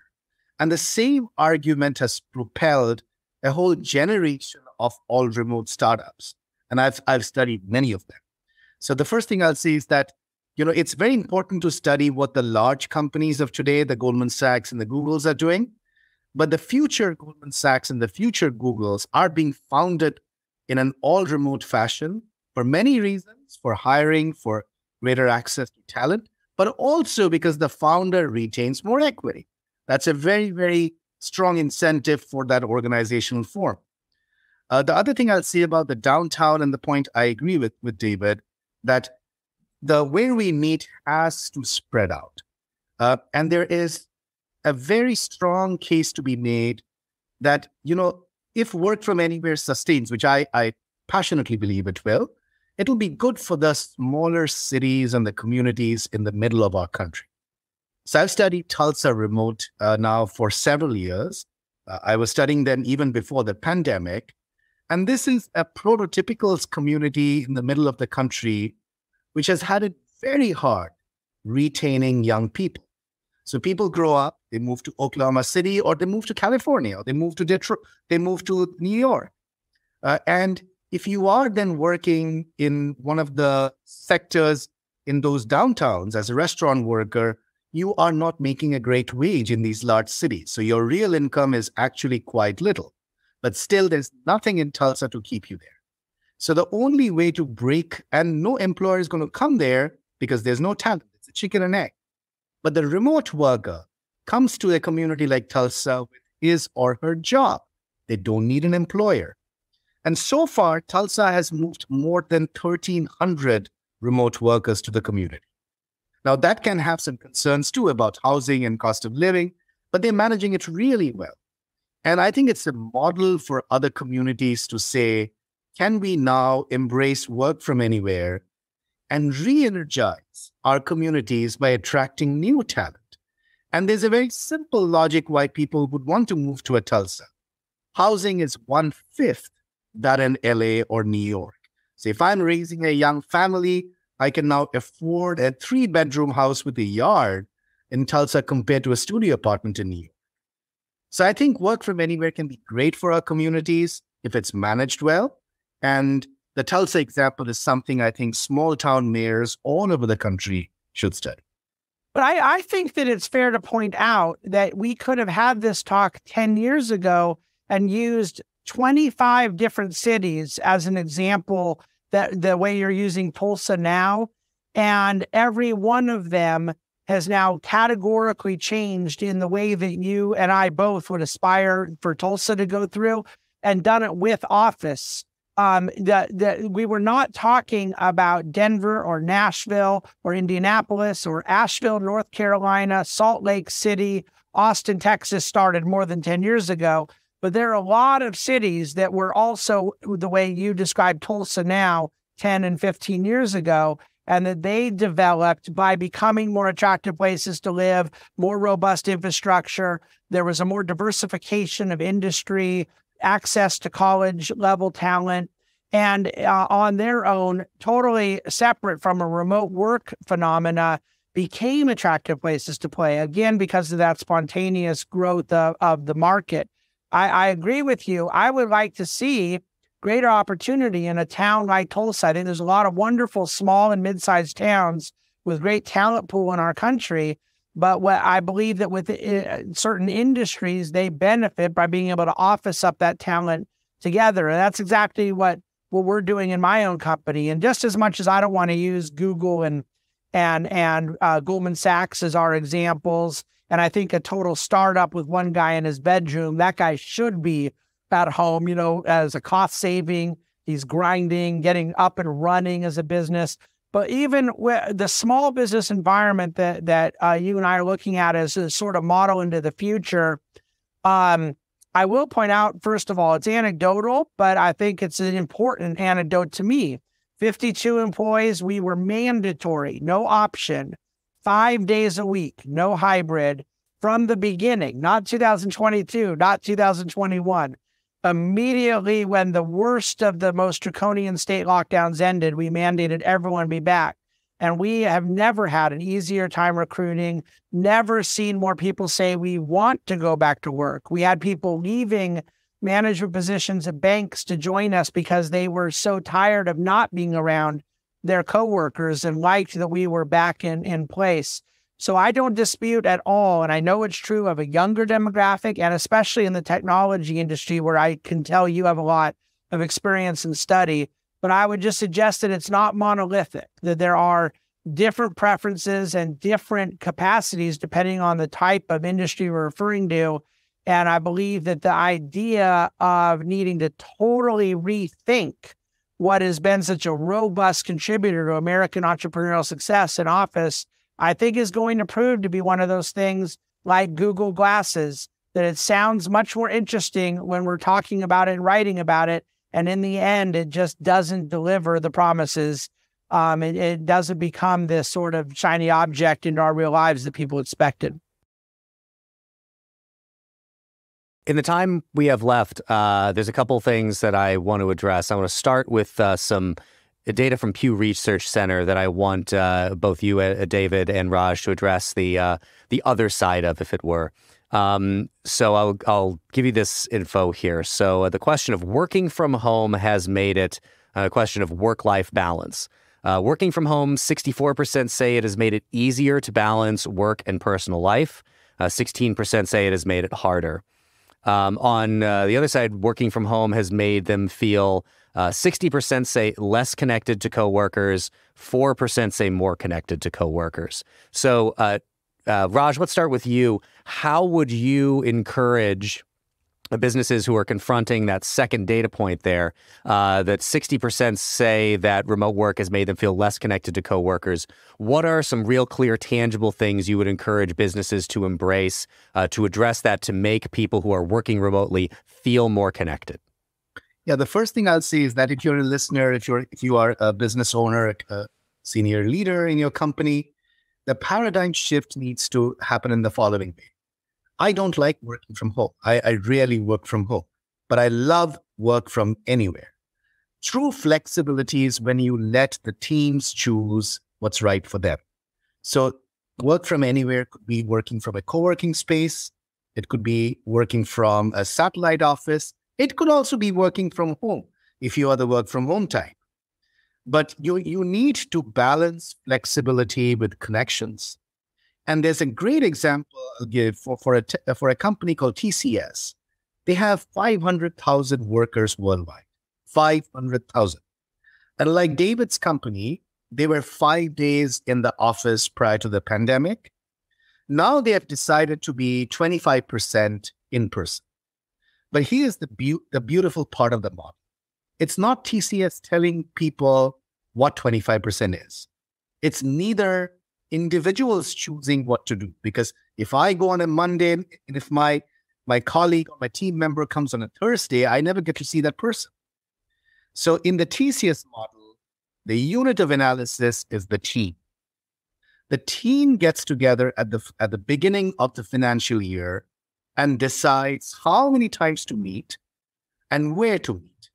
And the same argument has propelled a whole generation of all remote startups. And I've studied many of them. So the first thing I'll say is that it's very important to study what the large companies of today, the Goldman Sachs and the Googles, are doing. But the future Goldman Sachs and the future Googles are being founded in an all-remote fashion for many reasons, for hiring, for greater access to talent, but also because the founder retains more equity. That's a very, very strong incentive for that organizational form. The other thing I'll say about the downtown, and the point I agree with David, that the way we meet has to spread out. And there is a very strong case to be made that, if work from anywhere sustains, which I passionately believe it will, it'll be good for the smaller cities and the communities in the middle of our country. So I've studied Tulsa remote now for several years. I was studying them even before the pandemic. And this is a prototypical community in the middle of the country, which has had it very hard retaining young people. So people grow up, they move to Oklahoma City, or they move to California, or they move to Detroit, they move to New York. And if you are then working in one of the sectors in those downtowns as a restaurant worker, you are not making a great wage in these large cities. So your real income is actually quite little. But still, there's nothing in Tulsa to keep you there. So the only way to break, and no employer is going to come there because there's no talent. It's a chicken and egg. But the remote worker comes to a community like Tulsa with his or her job. They don't need an employer. And so far, Tulsa has moved more than 1,300 remote workers to the community. Now, that can have some concerns too about housing and cost of living, but they're managing it really well. And I think it's a model for other communities to say, can we now embrace work from anywhere and re-energize our communities by attracting new talent? And there's a very simple logic why people would want to move to a Tulsa. Housing is 1/5 that in LA or New York. So if I'm raising a young family, I can now afford a 3-bedroom house with a yard in Tulsa compared to a studio apartment in New York. So I think work from anywhere can be great for our communities if it's managed well. And the Tulsa example is something I think small town mayors all over the country should study. But I think that it's fair to point out that we could have had this talk 10 years ago and used 25 different cities as an example, that the way you're using Tulsa now. And every one of them has now categorically changed in the way that you and I both would aspire for Tulsa to go through, and done it with office. We were not talking about Denver or Nashville or Indianapolis or Asheville, North Carolina, Salt Lake City, Austin, Texas started more than 10 years ago. But there are a lot of cities that were also the way you described Tulsa now 10 and 15 years ago, and that they developed by becoming more attractive places to live, more robust infrastructure. There was a more diversification of industry, access to college level talent, and on their own, totally separate from a remote work phenomena, became attractive places to play, again, because of that spontaneous growth of the market. I agree with you. I would like to see greater opportunity in a town like Tulsa. I think there's a lot of wonderful small and mid-sized towns with great talent pool in our country. But what I believe that with certain industries, they benefit by being able to office up that talent together. And that's exactly what we're doing in my own company. And just as much as I don't want to use Google and Goldman Sachs as our examples, and I think a total startup with one guy in his bedroom, that guy should be at home, as a cost saving. He's grinding, getting up and running as a business. But even with the small business environment that you and I are looking at as a sort of model into the future, I will point out, first of all, it's anecdotal, but I think it's an important anecdote to me. 52 employees, we were mandatory, no option, 5 days a week, no hybrid from the beginning, not 2022, not 2021. Immediately when the worst of the most draconian state lockdowns ended, we mandated everyone be back. And we have never had an easier time recruiting, never seen more people say we want to go back to work. We had people leaving management positions at banks to join us because they were so tired of not being around their coworkers and liked that we were back in place. So I don't dispute at all, and I know it's true of a younger demographic, and especially in the technology industry where I can tell you have a lot of experience and study, but I would just suggest that it's not monolithic, that there are different preferences and different capacities depending on the type of industry we're referring to. And I believe that the idea of needing to totally rethink what has been such a robust contributor to American entrepreneurial success in office, I think is going to prove to be one of those things like Google Glasses, that it sounds much more interesting when we're talking about it and writing about it. And in the end, it just doesn't deliver the promises. It doesn't become this sort of shiny object into our real lives that people expected. In the time we have left, there's a couple things that I want to address. I want to start with some data from Pew Research Center that I want both you, David, and Raj to address the other side of, if it were. So I'll give you this info here. So the question of working from home has made it a question of work-life balance. Working from home, 64% say it has made it easier to balance work and personal life. 16% say it has made it harder. On the other side, working from home has made them feel 60% say less connected to coworkers, 4% say more connected to coworkers. So, Raj, let's start with you. How would you encourage businesses who are confronting that second data point there, that 60% say that remote work has made them feel less connected to coworkers? What are some real, clear, tangible things you would encourage businesses to embrace to address that, to make people who are working remotely feel more connected? Yeah, the first thing I'll say is that if you're a listener, if you are a business owner, a senior leader in your company, the paradigm shift needs to happen in the following way. I don't like working from home. I rarely work from home, but I love work from anywhere. True flexibility is when you let the teams choose what's right for them. So Work from anywhere could be working from a co-working space. It could be working from a satellite office. It could also be working from home if you are the work from home type. But you need to balance flexibility with connections. And there's a great example I'll give for a company called TCS. They have 500,000 workers worldwide. 500,000. And like David's company, they were 5 days in the office prior to the pandemic. Now they have decided to be 25% in person. But here's the beautiful part of the model. It's not TCS telling people what 25% is. It's neither individuals choosing what to do. Because if I go on a Monday, and if my colleague or my team member comes on a Thursday, I never get to see that person. So in the TCS model, the unit of analysis is the team. The team gets together at the beginning of the financial year and decides how many times to meet and where to meet.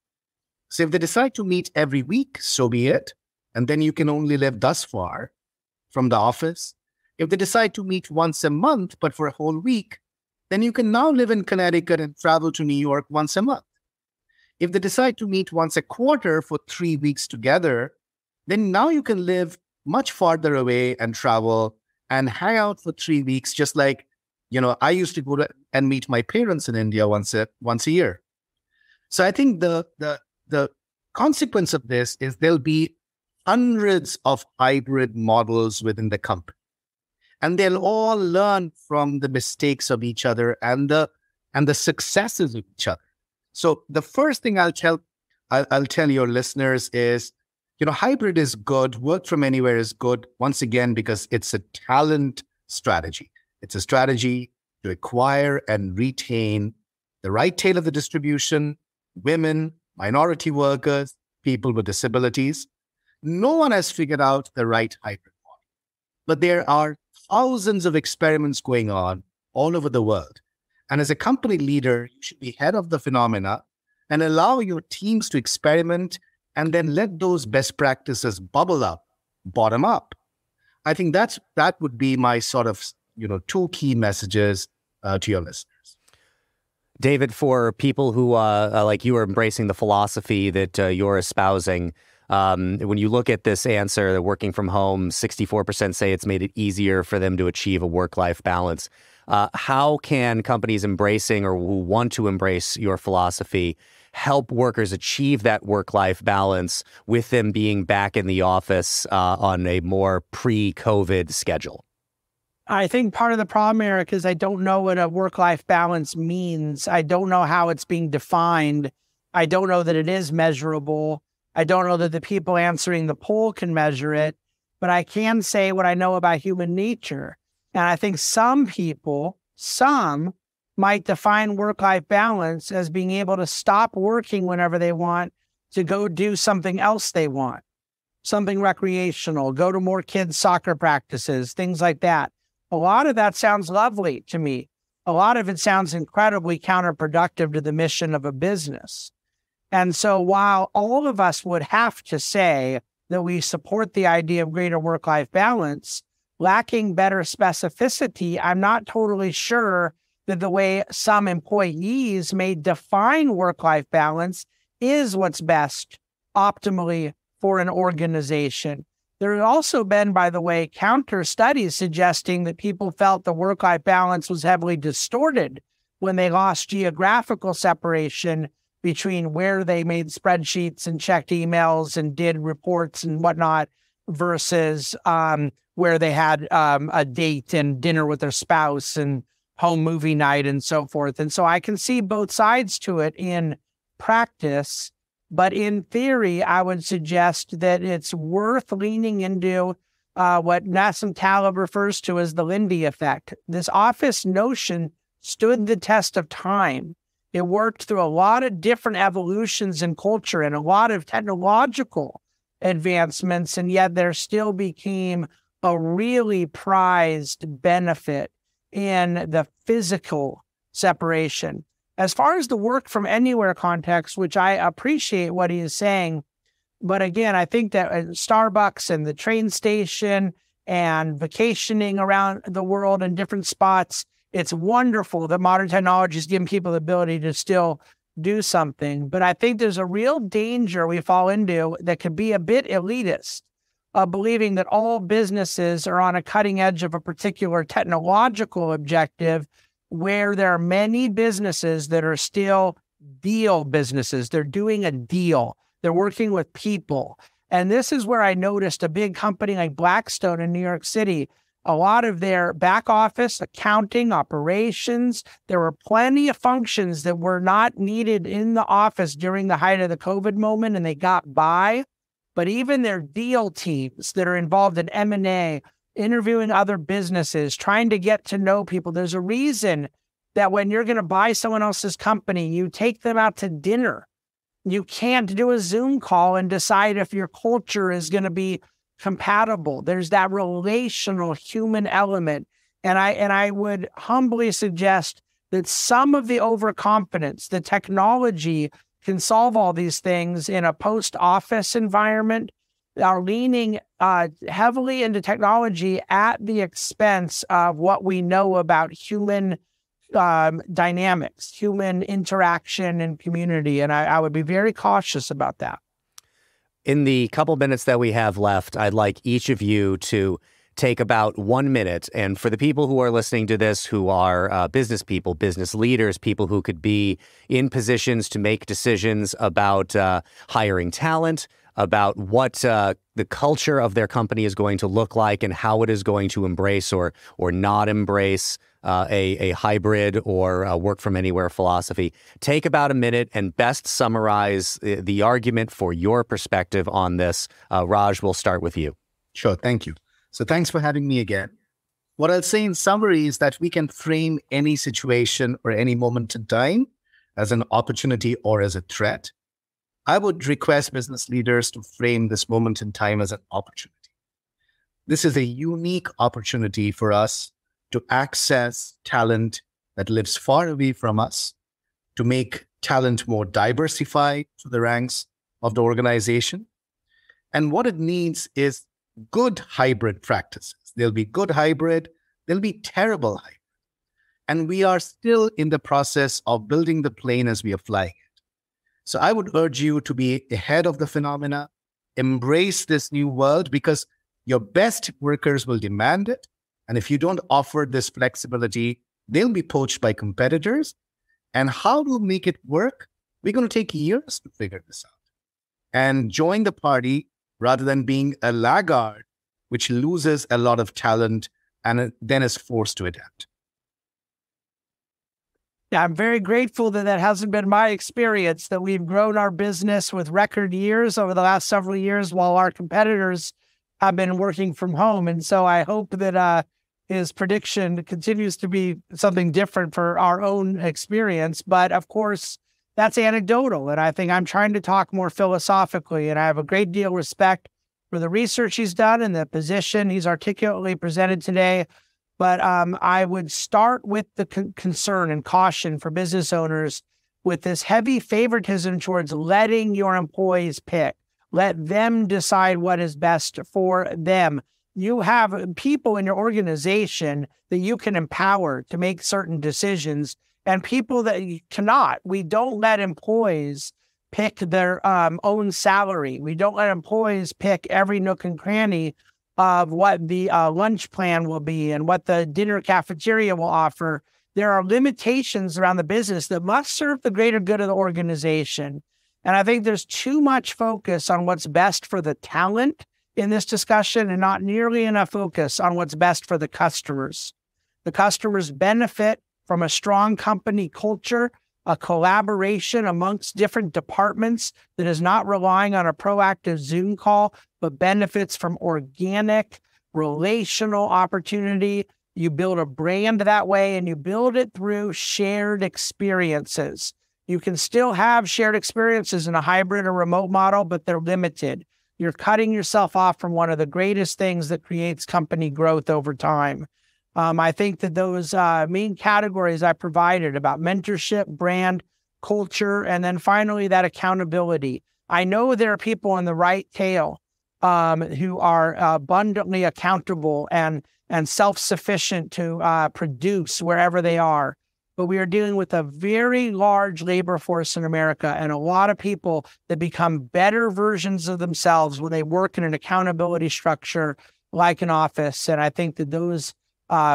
So if they decide to meet every week, so be it. And then you can only live thus far from the office. If they decide to meet once a month, but for a whole week, then you can now live in Connecticut and travel to New York once a month. If they decide to meet once a quarter for 3 weeks together, then now you can live much farther away and travel and hang out for 3 weeks, just like, I used to go to and meet my parents in India once a year. So I think the consequence of this is there'll be hundreds of hybrid models within the company. And they'll all learn from the mistakes of each other and the successes of each other. So the first thing I'll tell your listeners is, hybrid is good. Work from anywhere is good. Once again, because it's a talent strategy. It's a strategy to acquire and retain the right tail of the distribution, women, minority workers, people with disabilities. No one has figured out the right hybrid model. But there are thousands of experiments going on all over the world. And as a company leader, you should be head of the phenomena and allow your teams to experiment and then let those best practices bubble up, bottom up. I think that would be my sort of, two key messages to your listeners. David, for people who, like you, are embracing the philosophy that you're espousing, when you look at this answer, that working from home, 64% say it's made it easier for them to achieve a work-life balance. How can companies embracing or who want to embrace your philosophy help workers achieve that work-life balance with them being back in the office on a more pre-COVID schedule? I think part of the problem, Eric, is I don't know what a work-life balance means. I don't know how it's being defined. I don't know that it is measurable. I don't know that the people answering the poll can measure it, but I can say what I know about human nature. And I think some might define work-life balance as being able to stop working whenever they want to go do something else they want, something recreational, go to more kids' soccer practices, things like that. A lot of that sounds lovely to me. A lot of it sounds incredibly counterproductive to the mission of a business. And so while all of us would have to say that we support the idea of greater work-life balance, lacking better specificity, I'm not totally sure that the way some employees may define work-life balance is what's best optimally for an organization. There have also been, by the way, counter studies suggesting that people felt the work-life balance was heavily distorted when they lost geographical separation between where they made spreadsheets and checked emails and did reports and whatnot versus where they had a date and dinner with their spouse and home movie night and so forth. And so I can see both sides to it in practice, but in theory, I would suggest that it's worth leaning into what Nassim Taleb refers to as the Lindy effect. This office notion stood the test of time. It worked through a lot of different evolutions in culture and a lot of technological advancements, and yet there still became a really prized benefit in the physical separation. As far as the work from anywhere context, which I appreciate what he is saying, but again, I think that at Starbucks and the train station and vacationing around the world in different spots. It's wonderful that modern technology is giving people the ability to still do something. But I think there's a real danger we fall into that could be a bit elitist, of believing that all businesses are on a cutting edge of a particular technological objective, where there are many businesses that are still deal businesses. They're doing a deal. They're working with people. And this is where I noticed a big company like Blackstone in New York City, a lot of their back office, accounting, operations, there were plenty of functions that were not needed in the office during the height of the COVID moment, and they got by. But even their deal teams that are involved in M&A, interviewing other businesses, trying to get to know people, there's a reason that when you're going to buy someone else's company, you take them out to dinner. You can't do a Zoom call and decide if your culture is going to be compatible. There's that relational human element. And I would humbly suggest that some of the overconfidence, the technology can solve all these things in a post-office environment, are leaning heavily into technology at the expense of what we know about human dynamics, human interaction and community. And I would be very cautious about that. In the couple minutes that we have left, I'd like each of you to take about 1 minute. And for the people who are listening to this, who are business people, business leaders, people who could be in positions to make decisions about hiring talent, about what the culture of their company is going to look like and how it is going to embrace or not embrace a hybrid or work from anywhere philosophy. Take about a minute and best summarize the argument for your perspective on this. Raj, we'll start with you. Sure. Thank you. So thanks for having me again. What I'll say in summary is that we can frame any situation or any moment in time as an opportunity or as a threat. I would request business leaders to frame this moment in time as an opportunity. This is a unique opportunity for us to access talent that lives far away from us, to make talent more diversified to the ranks of the organization. And what it needs is good hybrid practices. There'll be good hybrid, there'll be terrible hybrid. And we are still in the process of building the plane as we are flying it. So I would urge you to be ahead of the phenomena, embrace this new world, because your best workers will demand it. And if you don't offer this flexibility, they'll be poached by competitors. And how to make it work? We're going to take years to figure this out. And join the party rather than being a laggard, which loses a lot of talent and then is forced to adapt. Yeah, I'm very grateful that that hasn't been my experience, that we've grown our business with record years over the last several years while our competitors have been working from home. And so I hope that his prediction continues to be something different for our own experience. But of course, that's anecdotal. And I think I'm trying to talk more philosophically. And I have a great deal of respect for the research he's done and the position he's articulately presented today. But I would start with the concern and caution for business owners with this heavy favoritism towards letting your employees pick. Let them decide what is best for them. You have people in your organization that you can empower to make certain decisions, and people that you cannot. We don't let employees pick their own salary. We don't let employees pick every nook and cranny of what the lunch plan will be and what the dinner cafeteria will offer. There are limitations around the business that must serve the greater good of the organization. And I think there's too much focus on what's best for the talent in this discussion and not nearly enough focus on what's best for the customers. The customers benefit from a strong company culture, a collaboration amongst different departments that is not relying on a proactive Zoom call, but benefits from organic, relational opportunity. You build a brand that way, and you build it through shared experiences. You can still have shared experiences in a hybrid or remote model, but they're limited. You're cutting yourself off from one of the greatest things that creates company growth over time. I think that those main categories I provided about mentorship, brand, culture, and then finally that accountability. I know there are people on the right tail who are abundantly accountable and self-sufficient to produce wherever they are. But we are dealing with a very large labor force in America and a lot of people that become better versions of themselves when they work in an accountability structure like an office. And I think that those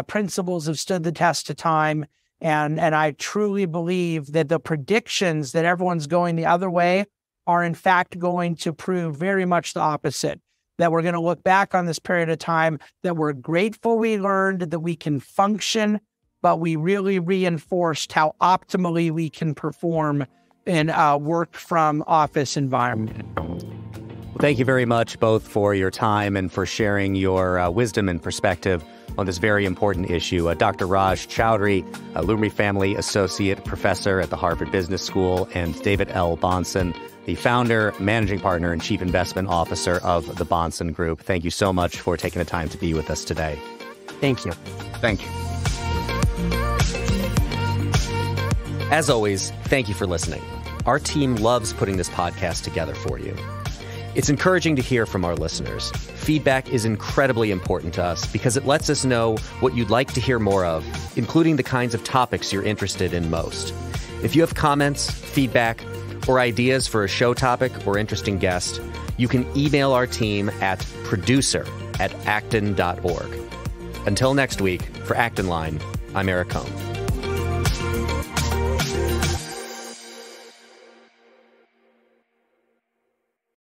principles have stood the test of time. And I truly believe that the predictions that everyone's going the other way are in fact going to prove very much the opposite. That we're going to look back on this period of time, that we're grateful we learned that we can function, but we really reinforced how optimally we can perform in a work from office environment. Well, thank you very much both for your time and for sharing your wisdom and perspective on this very important issue. Dr. Raj Choudhury, a Lumri Family Associate Professor at the Harvard Business School, and David L. Bahnsen, the founder, managing partner, and chief investment officer of the Bahnsen Group. Thank you so much for taking the time to be with us today. Thank you. Thank you. As always, thank you for listening. Our team loves putting this podcast together for you. It's encouraging to hear from our listeners. Feedback is incredibly important to us because it lets us know what you'd like to hear more of, including the kinds of topics you're interested in most. If you have comments, feedback, or ideas for a show topic or interesting guest, you can email our team at producer@acton.org. Until next week, for Acton Line, I'm Eric Cohn.